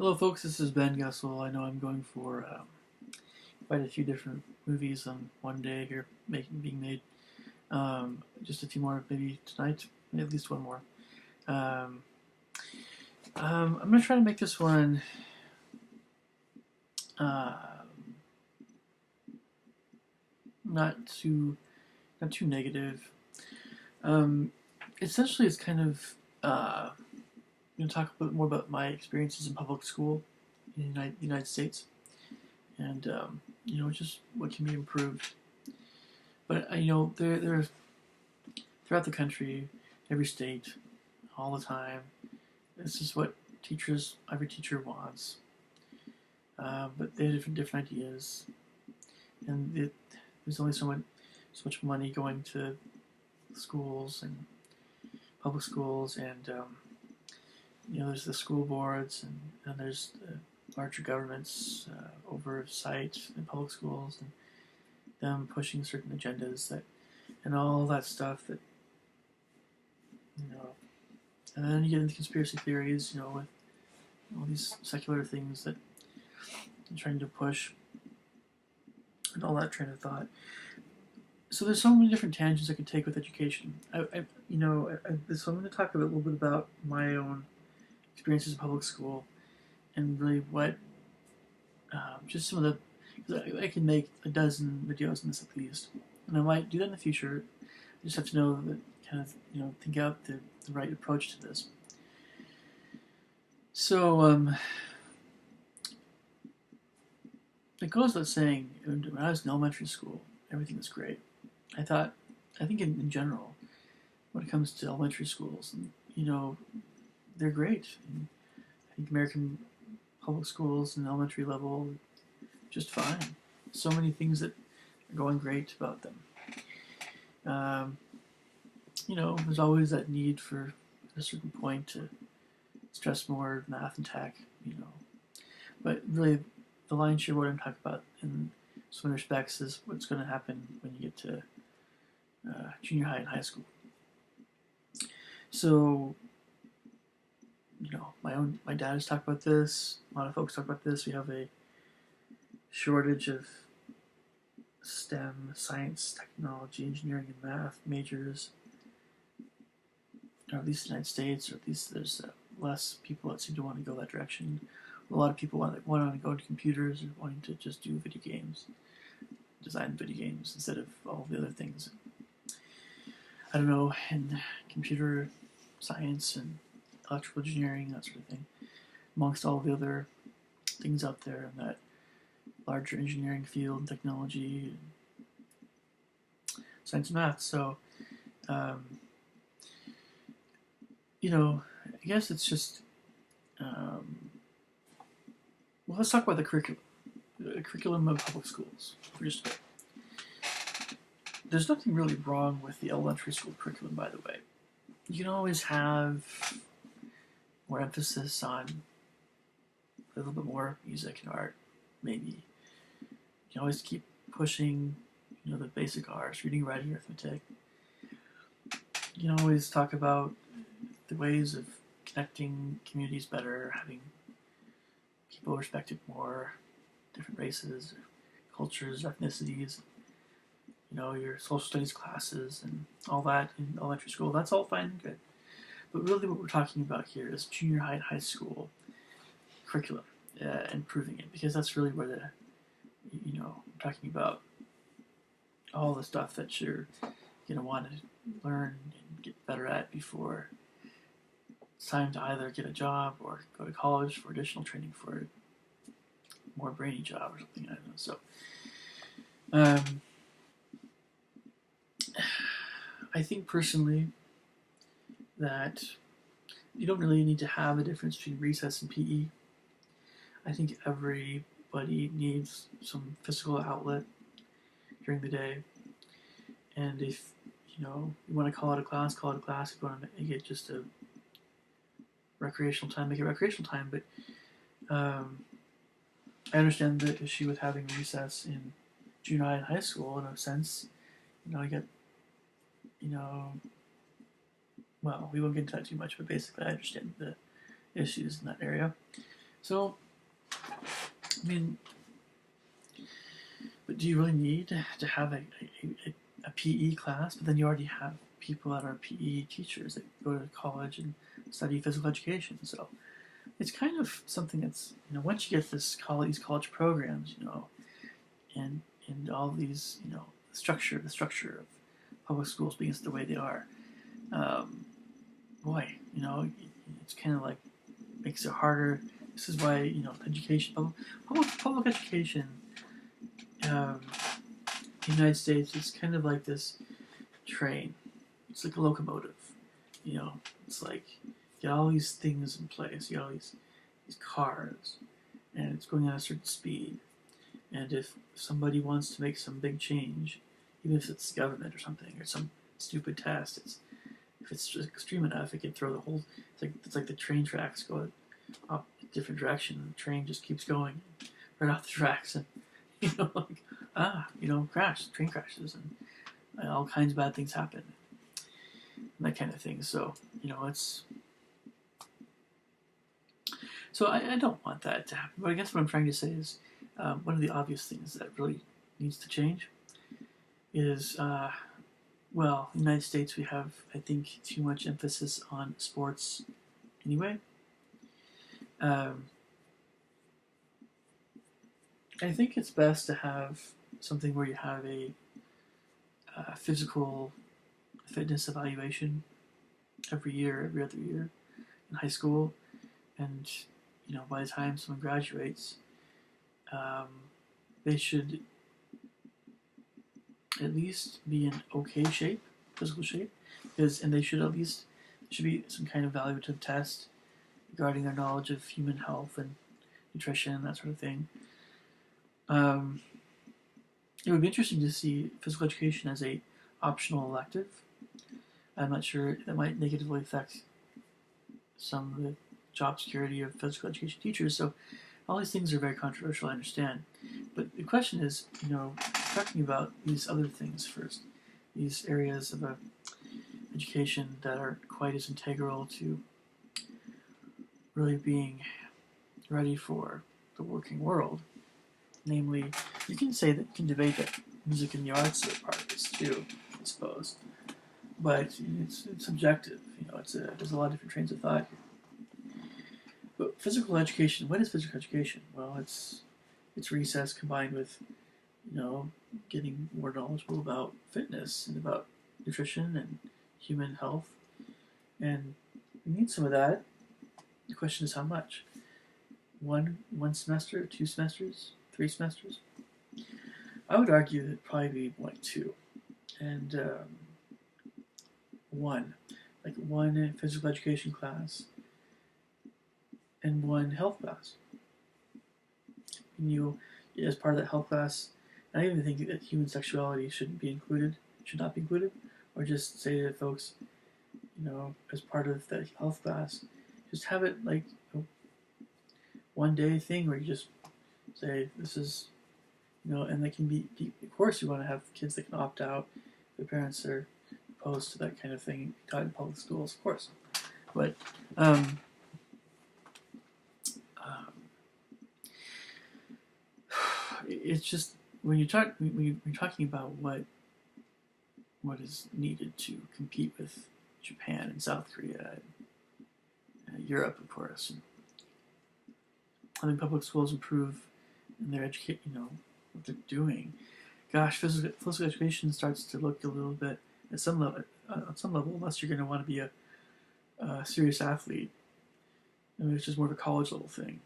Hello, folks. This is Ben Gussel. I know I'm going for quite a few different movies on one day here, being made. Just a few more, maybe tonight, maybe at least one more. Um, I'm gonna try to make this one uh, not too negative. Um, Essentially, it's kind of going to talk a bit more about my experiences in public school in the United States, and just what can be improved. But there throughout the country, every state, all the time. This is what every teacher wants. But they have different ideas, and there's only so much money going to schools and public schools, and there's the school boards, and there's the larger governments oversight in public schools, and them pushing certain agendas and all that stuff that you know. And then you get into conspiracy theories, with all these secular things that I'm trying to push, and all that train of thought. So there's so many different tangents I could take with education. So I'm going to talk a little bit about my own experiences in public school, and really what just some of the. Cause I can make a dozen videos on this at least, and I might do that in the future. I just have to know that kind of think out the right approach to this. So it goes without saying, when I was in elementary school, everything was great. I think in general, when it comes to elementary schools, they're great. And I think American public schools and elementary level, just fine. So many things that are going great about them. There's always that need for, at a certain point, to stress more math and tech, But really, the lion's share of what I'm talking about in some respects is what's going to happen when you get to junior high and high school. So, my dad has talked about this. A lot of folks talk about this. We have a shortage of STEM, science, technology, engineering, and math majors, or at least in the United States, or at least there's less people that seem to want to go that direction. A lot of people want to go into computers or wanting to just do video games, design video games instead of all the other things. I don't know, in computer science and electrical engineering, that sort of thing, amongst all the other things out there in that larger engineering field, technology, and science and math. So, I guess it's just, well, let's talk about the curriculum of public schools for just a bit. There's nothing really wrong with the elementary school curriculum, by the way. You can always have more emphasis on a little bit more music and art, maybe. You can always keep pushing, the basic arts, reading, writing, arithmetic. You can always talk about the ways of connecting communities better, having people respected more, different races, cultures, ethnicities, your social studies classes and all that in elementary school. That's all fine and good. But really what we're talking about here is junior high and high school curriculum, improving it, because that's really where we're talking about all the stuff that you're going to want to learn and get better at before it's time to either get a job or go to college for additional training for a more brainy job or something. I don't know. So, I think personally that you don't really need to have a difference between recess and PE. I think everybody needs some physical outlet during the day. And if you want to call it a class, call it a class. If you want to make it just a recreational time, make it recreational time. But I understand the issue with having recess in junior high and high school in a sense. I get, well, we won't get into that too much, but basically I understand the issues in that area. So, I mean, but do you really need to have a PE class? But then you already have people that are PE teachers that go to college and study physical education. So it's kind of something that's, once you get these college programs, and all these, the structure of public schools being the way they are, um, boy, it's kind of like makes it harder. This is why, education, public education, um, in the United States, it's kind of like this train. It's like a locomotive. It's like you get all these things in place. You get all these cars, and it's going at a certain speed. And if somebody wants to make some big change, even if it's the government or something, or some stupid test, if it's just extreme enough, it can throw the whole. It's like the train tracks go up a different direction, and the train just keeps going right off the tracks, and train crashes, and all kinds of bad things happen, and that kind of thing. So it's. So I don't want that to happen. But I guess what I'm trying to say is, one of the obvious things that really needs to change is, well, in the United States we have, I think, too much emphasis on sports anyway. I think it's best to have something where you have a physical fitness evaluation every year, every other year in high school, and by the time someone graduates, they should at least be in okay shape, physical shape, and they should at least should be some kind of evaluative test regarding their knowledge of human health and nutrition and that sort of thing. It would be interesting to see physical education as a optional elective. I'm not sure that might negatively affect some of the job security of physical education teachers. So all these things are very controversial, I understand. But the question is, talking about these other things first, these areas of education that aren't quite as integral to really being ready for the working world. Namely, you can debate that music and the arts are part of this too, I suppose. But it's subjective. There's a lot of different trains of thought here. But physical education, what is physical education? Well, it's recess combined with, getting more knowledgeable about fitness and about nutrition and human health. And we need some of that. The question is how much? One semester, 2 semesters, 3 semesters? I would argue that probably be like 2. And one physical education class and one health class. And as part of that health class, I even think that human sexuality should not be included, or just say to folks, as part of the health class, just have it like a one-day thing where you just say this is, and they can be. Of course, you want to have kids that can opt out. Their parents are opposed to that kind of thing taught in public schools, of course. But it's just when you're talking about what is needed to compete with Japan and South Korea and Europe, of course. And having public schools improve in their what they're doing. Gosh, physical education starts to look a little bit on some level, unless you're going to want to be a serious athlete. It's just more of a college level thing.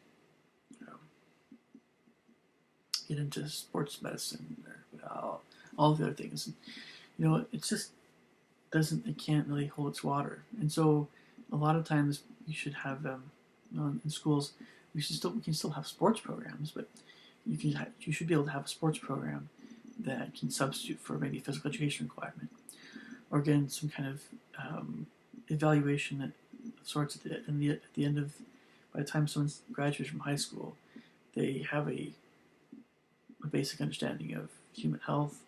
Get into sports medicine or all the other things. It just it can't really hold its water. And so a lot of times you should have in schools we can still have sports programs, but you should be able to have a sports program that can substitute for maybe a physical education requirement, or again some kind of evaluation of sorts at the end of, by the time someone graduates from high school, they have a basic understanding of human health,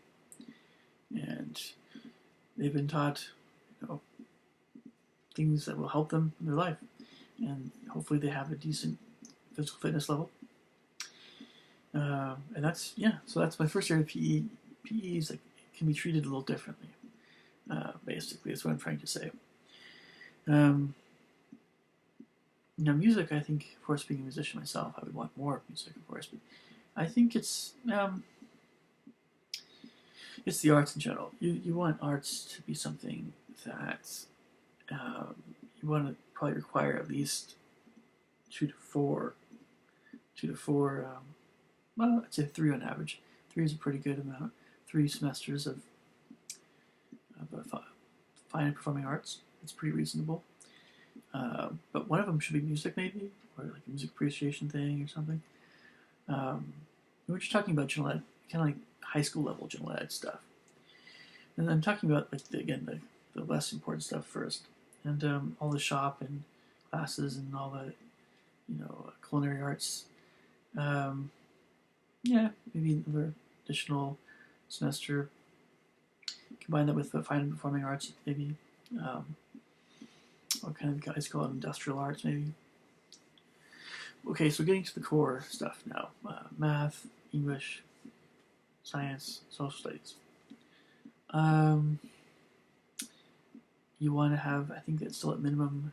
and they've been taught things that will help them in their life, and hopefully they have a decent physical fitness level. And that's, yeah, so that's my first area of PE. PE is like, can be treated a little differently. Basically, that's what I'm trying to say. Now, music, I think, of course, being a musician myself, I would want more music, of course, but I think it's the arts in general. You want arts to be something that you want to probably require at least two to four. Well, I'd say 3 on average. 3 is a pretty good amount. 3 semesters of fine and performing arts. It's pretty reasonable. But one of them should be music, maybe, or like a music appreciation thing or something. We're just talking about general ed, kind of like high school level general ed stuff. And I'm talking about like the less important stuff first, and all the shop and classes and all the culinary arts. Yeah, maybe another additional semester. Combine that with the fine and performing arts, maybe. What kind of guys call it industrial arts, maybe. Okay, so getting to the core stuff now: math, English, science, social studies. You want to have, I think that's still at minimum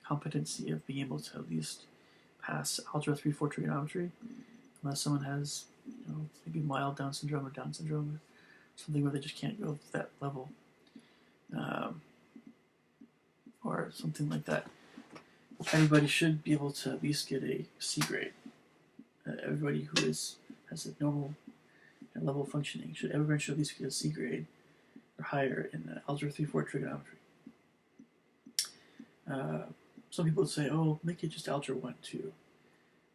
competency of being able to at least pass Algebra 3-4 trigonometry, unless someone has, maybe mild Down syndrome or something where they just can't go to that level, or something like that. Everybody should be able to at least get a C grade. Everybody who has a normal level of functioning everyone should at least get a C grade or higher in Algebra 3-4 trigonometry. Some people would say, "Oh, make it just Algebra 1-2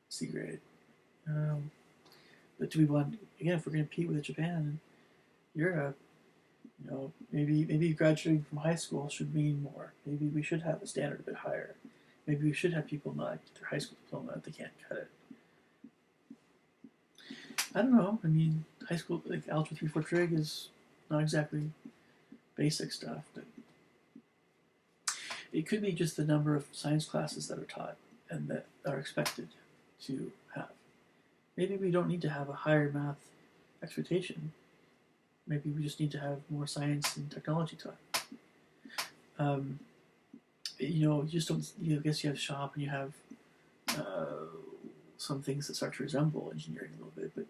C grade." But do we want, again, if we're going to compete with Japan, Europe, maybe graduating from high school should mean more. Maybe we should have the standard a bit higher. Maybe we should have people not get their high school diploma if they can't cut it. I don't know. I mean, high school, like Algebra 3-4 trig is not exactly basic stuff, but it could be just the number of science classes that are taught and that are expected to have. Maybe we don't need to have a higher math expectation. Maybe we just need to have more science and technology taught. You just don't. I guess you have shop and you have some things that start to resemble engineering a little bit, but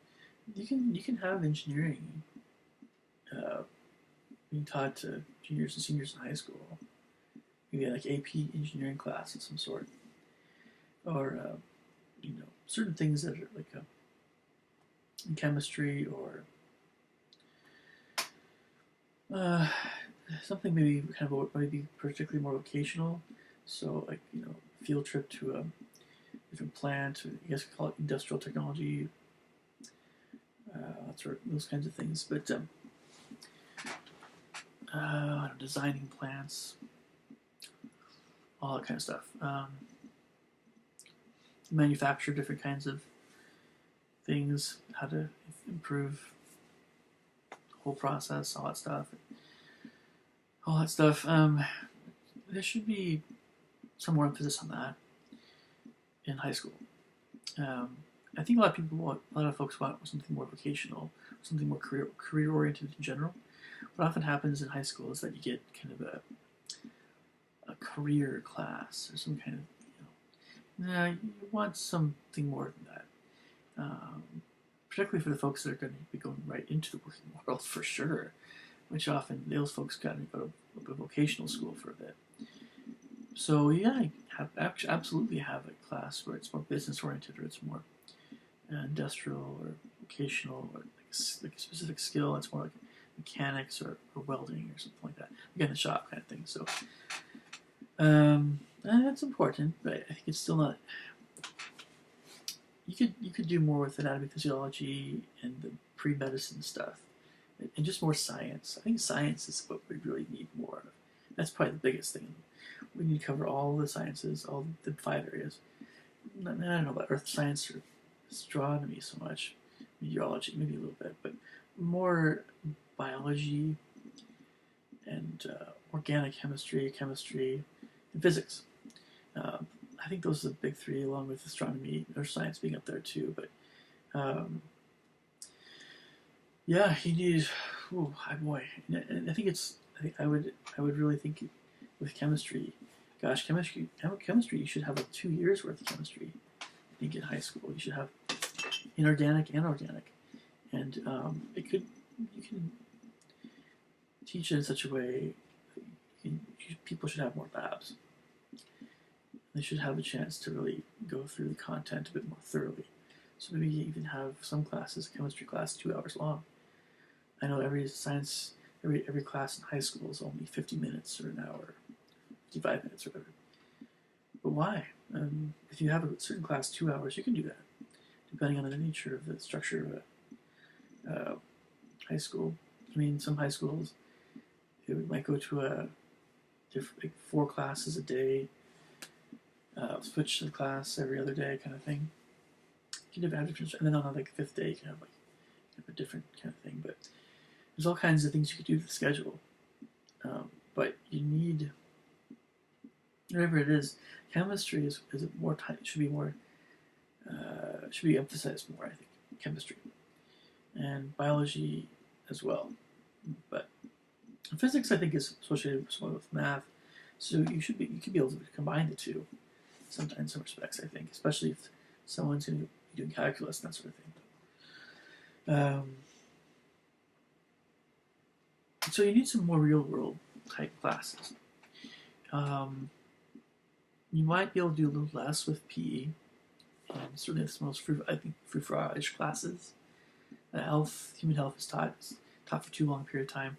you can have engineering being taught to juniors and seniors in high school. Maybe like AP engineering class of some sort, or certain things that are like in chemistry or something maybe kind of maybe particularly more vocational. So like field trip to a different plant. I guess we call it industrial technology. Those kinds of things. But designing plants, all that kind of stuff. Manufacture different kinds of things, how to improve the whole process, all that stuff. There should be some more emphasis on that in high school. I think a lot of folks want something more vocational, something more career oriented in general. What often happens in high school is that you get kind of a career class or some kind of, you want something more than that. Particularly for the folks that are going to be going right into the working world for sure, which often those folks got to go to a vocational school for a bit. So yeah, absolutely have a class where it's more business oriented or it's more industrial or vocational or like a specific skill. It's more like mechanics or welding or something like that. Again, the shop kind of thing. So that's important, but I think it's still not. You could do more with anatomy, physiology, and the pre-medicine stuff, and just more science. I think science is what we really need more of. That's probably the biggest thing. We need to cover all the sciences, all the 5 areas. I don't know about earth science or astronomy so much, meteorology maybe a little bit, but more biology and organic chemistry, and physics. I think those are the big three, along with astronomy or science being up there too. But um, yeah, you need. Oh boy, and I think it's. I would really think with chemistry. Gosh, chemistry. You should have like 2 years worth of chemistry. I think in high school you should have inorganic and organic, and you can teach it in such a way. People should have more labs. They should have a chance to really go through the content a bit more thoroughly. So maybe you even have some classes, chemistry class, 2 hours long. I know every class in high school is only 50 minutes or an hour, 55 minutes or whatever. But why? If you have a certain class 2 hours, you can do that, depending on the nature of the structure of a high school. I mean, some high schools, it might go to like 4 classes a day, switch to the class every other day kind of thing. You can have different, and then on like the 5th day, you can have like a different kind of thing. But there's all kinds of things you could do to the schedule. But you need, whatever it is, chemistry is more time. Should be more. Should be emphasized more. I think chemistry and biology as well. But physics, I think, is associated with math, so you could be able to combine the two. Sometimes, in some respects, I think, especially if someone's going to be doing calculus and that sort of thing. So you need some more real world type classes. You might be able to do a little less with PE. Certainly, the most free-for-all-ish classes. Human health is taught for too long a period of time.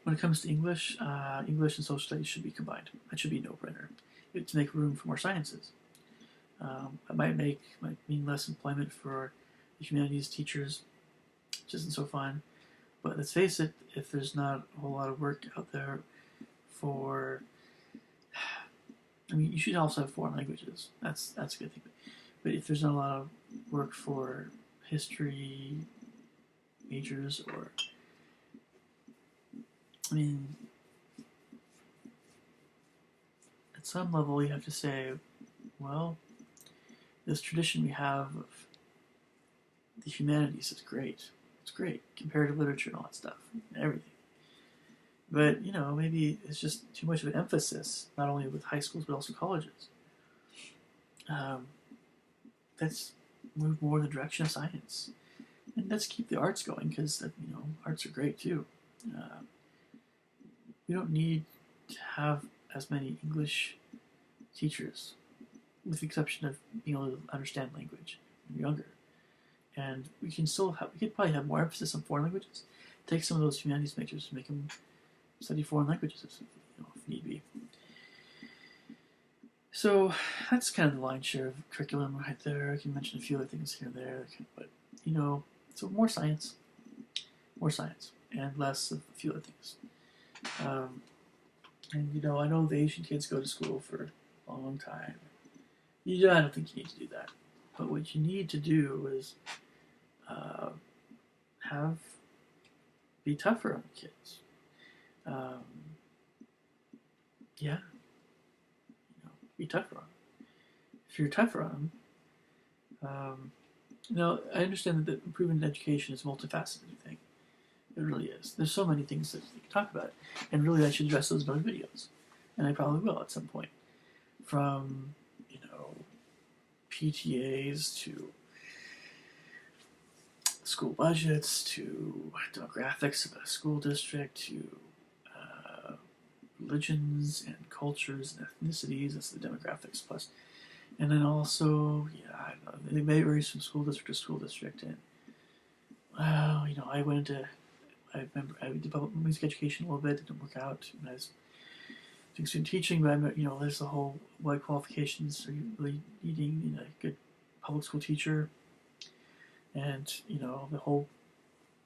When it comes to English, English and social studies should be combined. That should be a no-brainer. To make room for more sciences. It might mean less employment for the humanities teachers, which isn't so fun. But let's face it, if there's not a whole lot of work out there for, I mean, you should also have foreign languages. That's a good thing. But if there's not a lot of work for history majors, or, I mean, at some level you have to say, well, this tradition we have of the humanities is great. It's great. Comparative literature and all that stuff, and everything. But, maybe it's just too much of an emphasis, not only with high schools, but also colleges. Let's move more in the direction of science. And let's keep the arts going, because, arts are great, too. We don't need to have as many English teachers, with the exception of being able to understand language when you're younger. And we could probably have more emphasis on foreign languages. Take some of those humanities majors and make them study foreign languages, if need be. So that's kind of the lion's share of curriculum right there. I can mention a few other things here and there, but so more science, and less of a few other things. And I know the Asian kids go to school for a long time. I don't think you need to do that. But what you need to do is be tougher on the kids. Be tougher on them. If you're tougher on them, I understand that improvement in education is a multifaceted thing. It really is. There's so many things that you can talk about, and really I should address those in other videos, and I probably will at some point. From PTAs to school budgets to demographics of a school district to religions and cultures and ethnicities. That's the demographics plus. And then also, I don't know, they may vary from school district to school district. And, I remember I did public music education a little bit. It didn't work out when I was doing student teaching, but there's the whole what qualifications are you really needing a good public school teacher, and the whole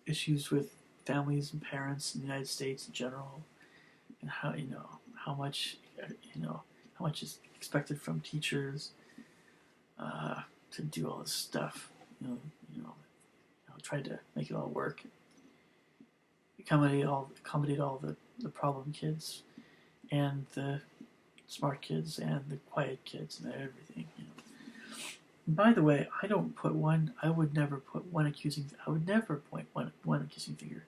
issues with families and parents in the United States in general, and how much is expected from teachers to do all this stuff. Try to make it all work, accommodate all the problem kids, and the smart kids and the quiet kids and everything. And by the way, I would never put one accusing. I would never point one accusing finger,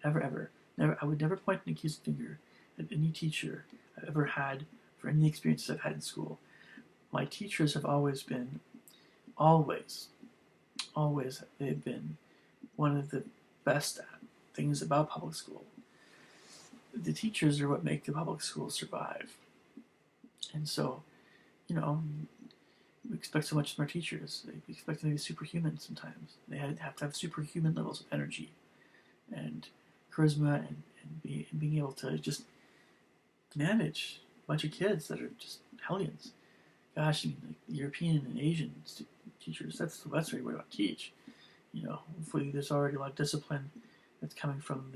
ever. Never. I would never point an accusing finger at any teacher I've ever had for any experiences I've had in school. My teachers have always been, always, always, they've been one of the best things about public school. The teachers are what make the public school survive. And so, you know, we expect so much from our teachers. We expect them to be superhuman sometimes. They have to have superhuman levels of energy and charisma and being able to just manage a bunch of kids that are just hellions. Gosh, I mean, like the European and Asian teachers, that's really what I want to teach. Hopefully there's already a lot of discipline that's coming from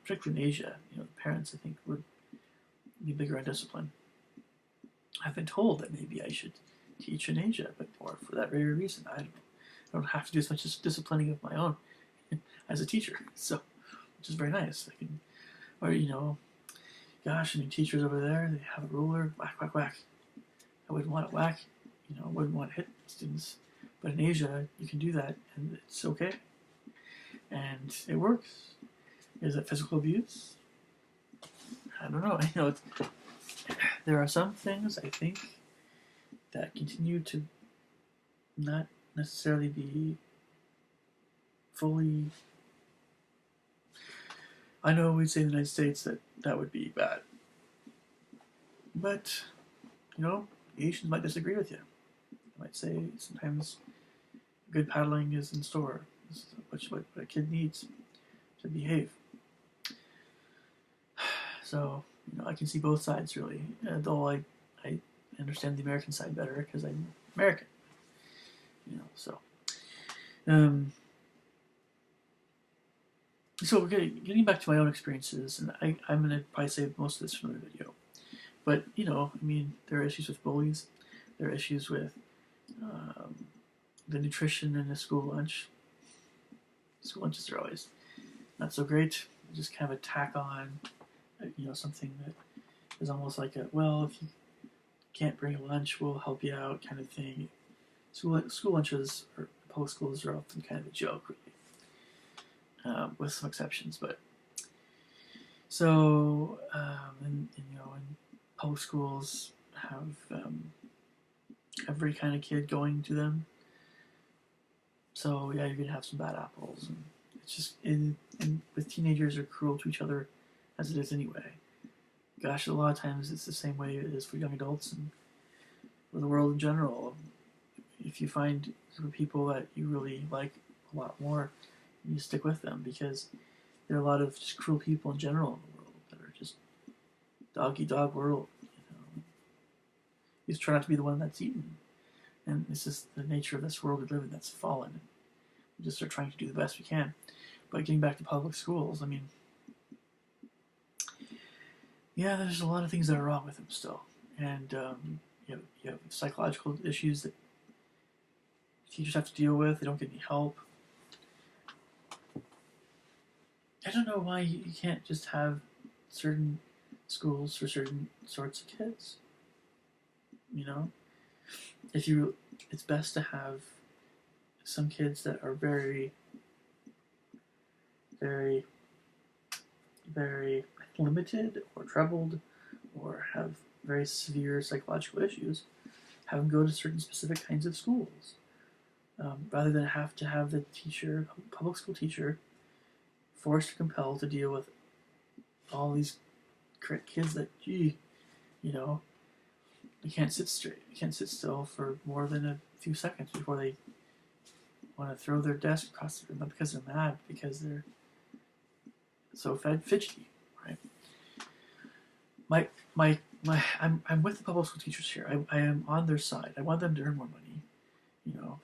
particularly in Asia. The parents, I think, would be bigger on discipline. I've been told that maybe I should teach in Asia, or for that very reason. I don't have to do as much disciplining of my own as a teacher, so which is very nice. Gosh, I mean, teachers over there, they have a ruler, whack, whack, whack. I wouldn't want to whack, I wouldn't want to hit students. But in Asia, you can do that, and it's okay. And it works. Is it physical abuse? I don't know. There are some things, I think, that continue to not necessarily be fully... I know we'd say in the United States that would be bad. But, Asians might disagree with you. They might say sometimes good paddling is in store. This is what a kid needs to behave. So, I can see both sides, really. Though I understand the American side better because I'm American. So... So getting back to my own experiences, and I'm going to probably save most of this for the video. But, there are issues with bullies. There are issues with the nutrition in a school lunch. School lunches are always not so great. Just kind of a tack on, something that is almost like if you can't bring a lunch, we'll help you out kind of thing. School lunches or public schools are often kind of a joke, really. With some exceptions, but so and public schools have every kind of kid going to them. So yeah, you're gonna have some bad apples, and it's just with teenagers are cruel to each other, as it is anyway. Gosh, a lot of times it's the same way it is for young adults and for the world in general. If you find a group of people that you really like a lot more, you stick with them, because there are a lot of just cruel people in general in the world that are just dog-eat-dog world. You just try not to be the one that's eaten, and it's just the nature of this world we live in that's fallen. We just are trying to do the best we can. But getting back to public schools, there's a lot of things that are wrong with them still, and you have psychological issues that teachers have to deal with. They don't get any help. I don't know why you can't just have certain schools for certain sorts of kids. It's best to have some kids that are very, very, very limited or troubled or have very severe psychological issues. Have them go to certain specific kinds of schools, rather than have to have the public school teacher, forced or compelled to deal with all these kids that, you can't sit straight. You can't sit still for more than a few seconds before they want to throw their desk across the room. Not because they're mad, because they're so fidgety, right? I'm with the public school teachers here. I am on their side. I want them to earn more money.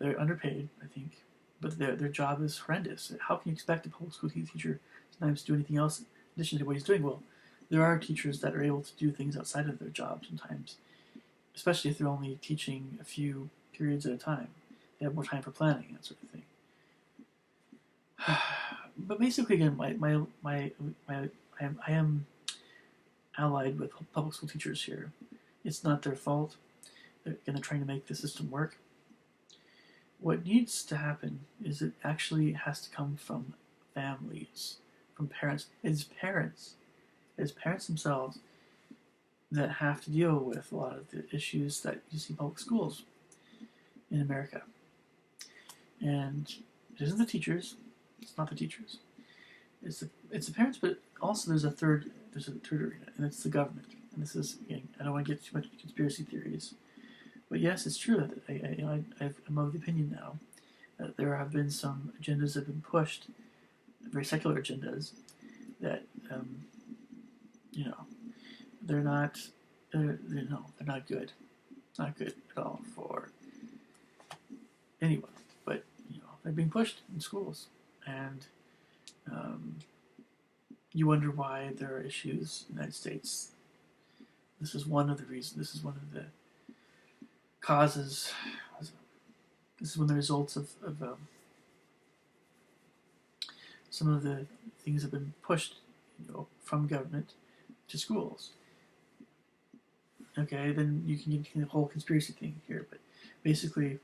They're underpaid, I think, but their job is horrendous. How can you expect a public school teacher sometimes to do anything else in addition to what he's doing? Well, there are teachers that are able to do things outside of their job sometimes, especially if they're only teaching a few periods at a time. They have more time for planning, that sort of thing. But basically, again, I am allied with public school teachers here, It's not their fault. They're trying to make the system work. What needs to happen is it actually has to come from families, from parents. It's parents themselves that have to deal with a lot of the issues that you see in public schools in America. And it isn't the teachers. It's not the teachers. It's the parents, but also there's a third arena, and it's the government. And this is, again, I don't want to get too much into conspiracy theories, but yes, it's true that I'm of the opinion now that there have been some agendas that have been pushed, very secular agendas, that you know they're not good, not good at all for anyone. But they're being pushed in schools, and you wonder why there are issues in the United States. This is one of the reasons. This is one of the causes. This is one of the results of some of the things that have been pushed, from government to schools. Okay, then you can get into the whole conspiracy thing here, but basically,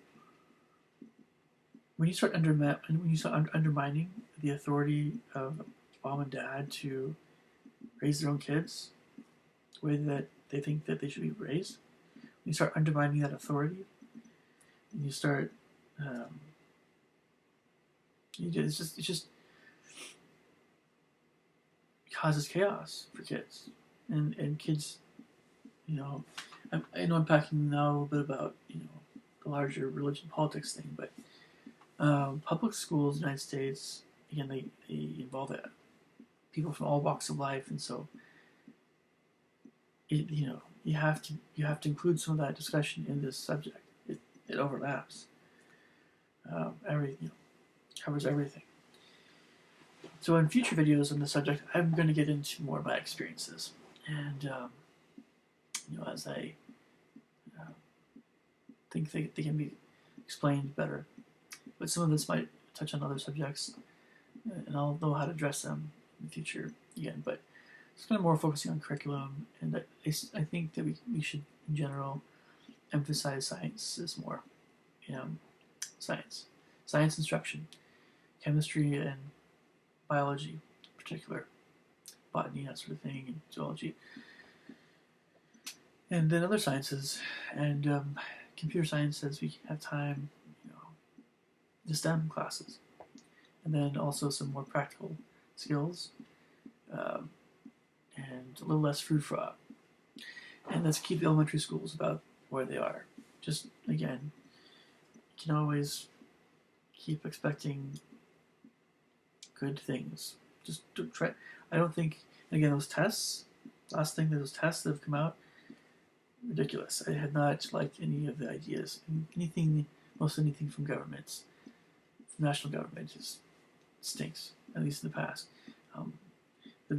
when you start undermining the authority of mom and dad to raise their own kids the way that they think that they should be raised, when you start undermining that authority, and you start, it just causes chaos for kids, and kids, I know I'm talking now a little bit about the larger religion politics thing, but public schools in the United States, again, they involve people from all walks of life, and so you have to include some of that discussion in this subject. It overlaps. Everything covers everything. So in future videos on the subject, I'm going to get into more of my experiences, and as I think they can be explained better. But some of this might touch on other subjects, and I'll know how to address them in the future again. But it's kind of more focusing on curriculum, and I think that we should, in general, emphasize sciences more. Science instruction, chemistry and biology in particular, botany, that sort of thing, and zoology. And then other sciences, and computer science as we have time, the STEM classes. And then also some more practical skills, and a little less food fraud. And let's keep the elementary schools about where they are. Just, again, you can always keep expecting good things. Just try. I don't think, again, those tests, last thing, those tests that have come out, ridiculous. I had not liked any of the ideas. Most anything from governments, from national government, just stinks, at least in the past. There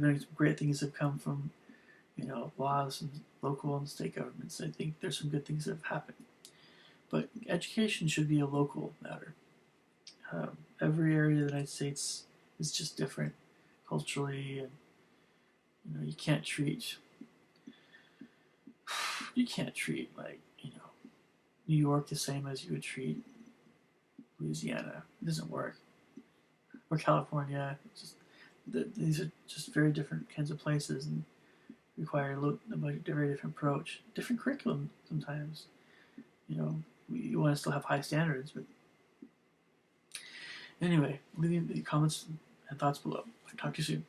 have been some great things that have come from, laws and local and state governments. I think there's some good things that have happened. But education should be a local matter. Every area of the United States is just different culturally, and you can't treat like New York the same as you would treat Louisiana. It doesn't work. Or California. These are just very different kinds of places and require a very different approach, different curriculum sometimes. You want to still have high standards, but anyway, leave me the comments and thoughts below. I'll talk to you soon.